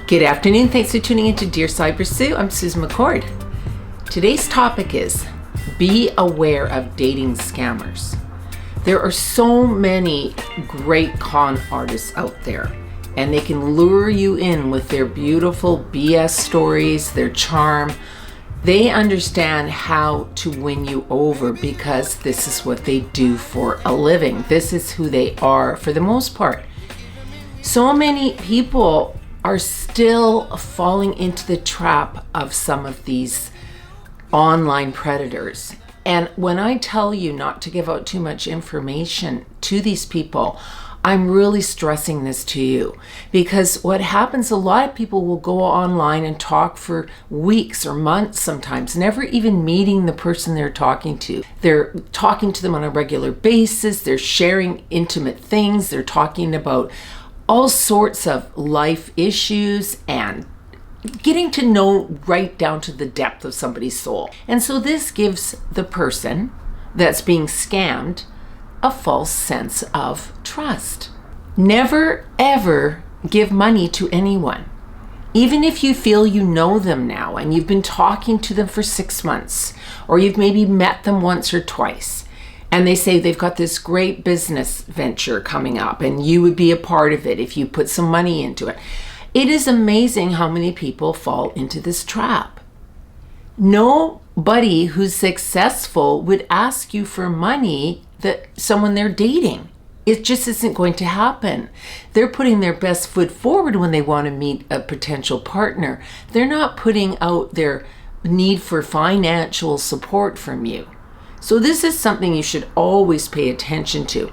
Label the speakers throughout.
Speaker 1: Good afternoon. Thanks for tuning into Dear Sybersue. I'm Susan McCord. Today's topic is be aware of dating scammers. There are so many great con artists out there, and they can lure you in with their beautiful BS stories, their charm. They understand how to win you over because this is what they do for a living. This is who they are for the most part. So many people are still falling into the trap of some of these online predators. And when I tell you not to give out too much information to these people, I'm really stressing this to you, because what happens, a lot of people will go online and talk for weeks or months sometimes, never even meeting the person they're talking to. They're talking to them on a regular basis. They're sharing intimate things. They're talking about all sorts of life issues and getting to know right down to the depth of somebody's soul. And so this gives the person that's being scammed a false sense of trust. Never ever give money to anyone. Even if you feel you know them now and you've been talking to them for 6 months, or you've maybe met them once or twice, and they say they've got this great business venture coming up and you would be a part of it if you put some money into it. It is amazing how many people fall into this trap. Nobody who's successful would ask you for money that someone they're dating. It just isn't going to happen. They're putting their best foot forward when they want to meet a potential partner. They're not putting out their need for financial support from you. So this is something you should always pay attention to.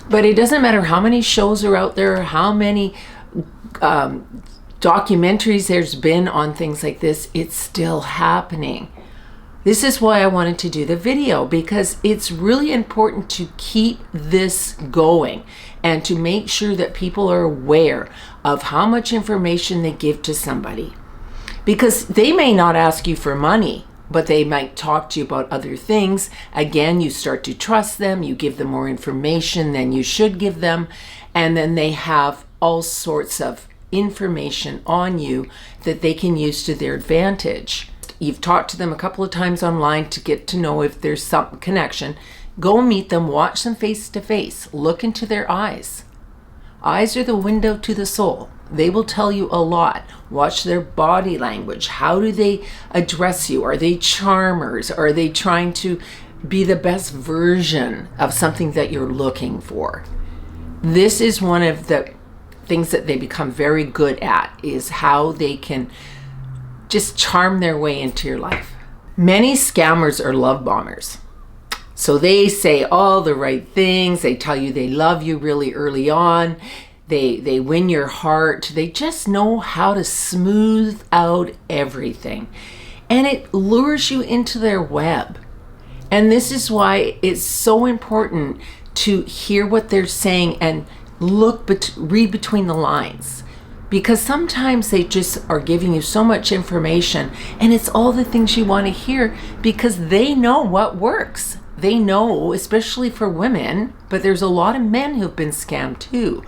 Speaker 1: But it doesn't matter how many shows are out there, how many documentaries there's been on things like this, it's still happening. This is why I wanted to do the video, because it's really important to keep this going and to make sure that people are aware of how much information they give to somebody. Because they may not ask you for money, but they might talk to you about other things. Again, you start to trust them, you give them more information than you should give them, and then they have all sorts of information on you that they can use to their advantage. You've talked to them a couple of times online to get to know if there's some connection. Go meet them, watch them face to face, look into their eyes. Eyes are the window to the soul. They will tell you a lot. Watch their body language. How do they address you? Are they charmers? Are they trying to be the best version of something that you're looking for? This is one of the things that they become very good at, is how they can just charm their way into your life. Many scammers are love bombers. So they say all the right things. They tell you they love you really early on. They win your heart. They just know how to smooth out everything. And it lures you into their web. And this is why it's so important to hear what they're saying and read between the lines. Because sometimes they just are giving you so much information and it's all the things you want to hear because they know what works. They know, especially for women, but there's a lot of men who've been scammed too.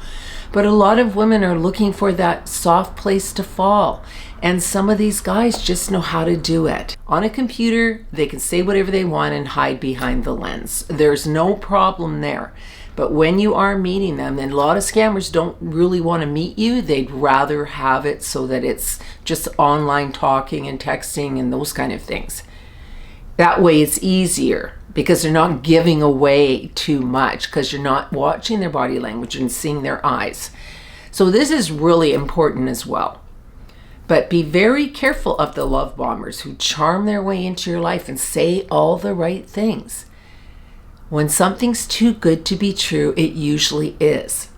Speaker 1: But a lot of women are looking for that soft place to fall. And some of these guys just know how to do it. On a computer, they can say whatever they want and hide behind the lens. There's no problem there. But when you are meeting them, and a lot of scammers don't really want to meet you, they'd rather have it so that it's just online talking and texting and those kind of things. That way it's easier because they're not giving away too much, because you're not watching their body language and seeing their eyes. So this is really important as well. But be very careful of the love bombers who charm their way into your life and say all the right things. When something's too good to be true, it usually is.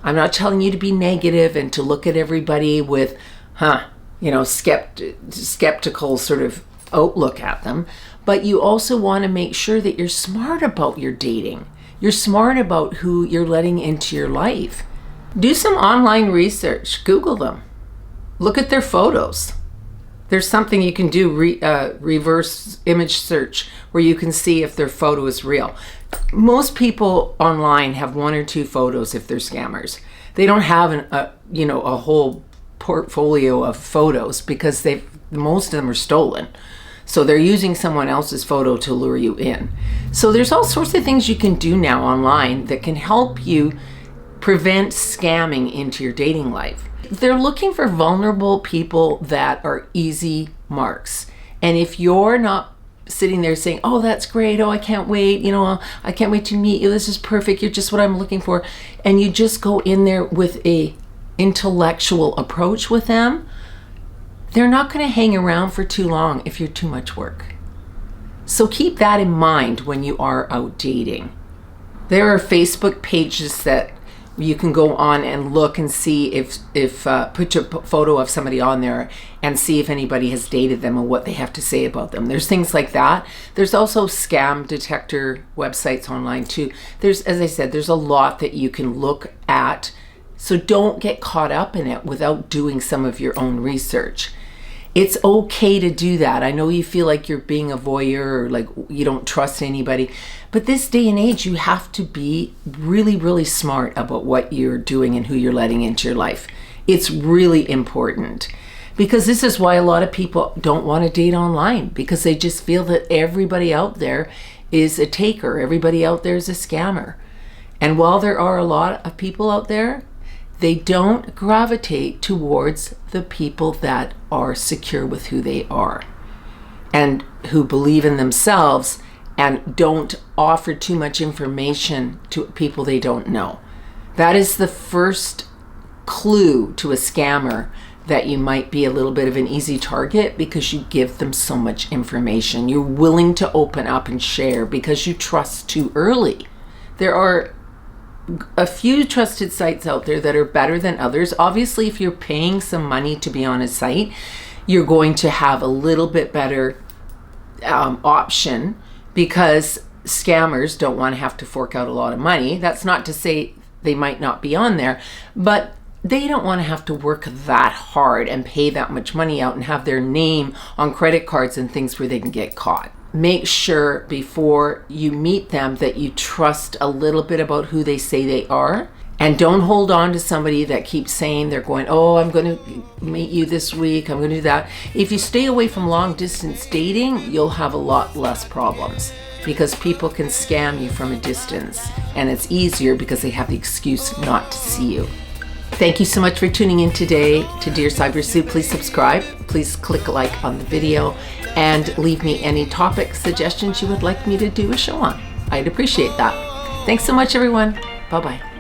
Speaker 1: I'm not telling you to be negative and to look at everybody with, skeptical sort of outlook at them. But you also want to make sure that you're smart about your dating. You're smart about who you're letting into your life. Do some online research. Google them. Look at their photos. There's something you can do, reverse image search, where you can see if their photo is real. Most people online have 1 or 2 photos if they're scammers. They don't have a whole portfolio of photos because most of them are stolen. So they're using someone else's photo to lure you in. So there's all sorts of things you can do now online that can help you prevent scamming into your dating life. They're looking for vulnerable people that are easy marks. And if you're not sitting there saying, oh, that's great, oh, I can't wait, you know, I can't wait to meet you, this is perfect, you're just what I'm looking for, and you just go in there with a intellectual approach with them, they're not going to hang around for too long if you're too much work. So keep that in mind when you are out dating. There are Facebook pages that you can go on and look and see if put your photo of somebody on there and see if anybody has dated them and what they have to say about them. There's things like that. There's also scam detector websites online too. As I said, there's a lot that you can look at. So don't get caught up in it without doing some of your own research. It's okay to do that. I know you feel like you're being a voyeur or like you don't trust anybody, but this day and age, you have to be really, really smart about what you're doing and who you're letting into your life. It's really important because this is why a lot of people don't want to date online, because they just feel that everybody out there is a taker. Everybody out there is a scammer. And while there are a lot of people out there, they don't gravitate towards the people that are secure with who they are and who believe in themselves and don't offer too much information to people they don't know. That is the first clue to a scammer that you might be a little bit of an easy target because you give them so much information. You're willing to open up and share because you trust too early. There are a few trusted sites out there that are better than others. Obviously, if you're paying some money to be on a site, you're going to have a little bit better option because scammers don't want to have to fork out a lot of money. That's not to say they might not be on there, but they don't want to have to work that hard and pay that much money out and have their name on credit cards and things where they can get caught. Make sure before you meet them that you trust a little bit about who they say they are, and don't hold on to somebody that keeps saying they're going, oh, I'm going to meet you this week, I'm going to do that. If you stay away from long distance dating, you'll have a lot less problems because people can scam you from a distance, and it's easier because they have the excuse not to see you. Thank you so much for tuning in today to Dear Sybersue. Please subscribe. Please click like on the video and leave me any topic suggestions you would like me to do a show on. I'd appreciate that. Thanks so much, everyone. Bye-bye.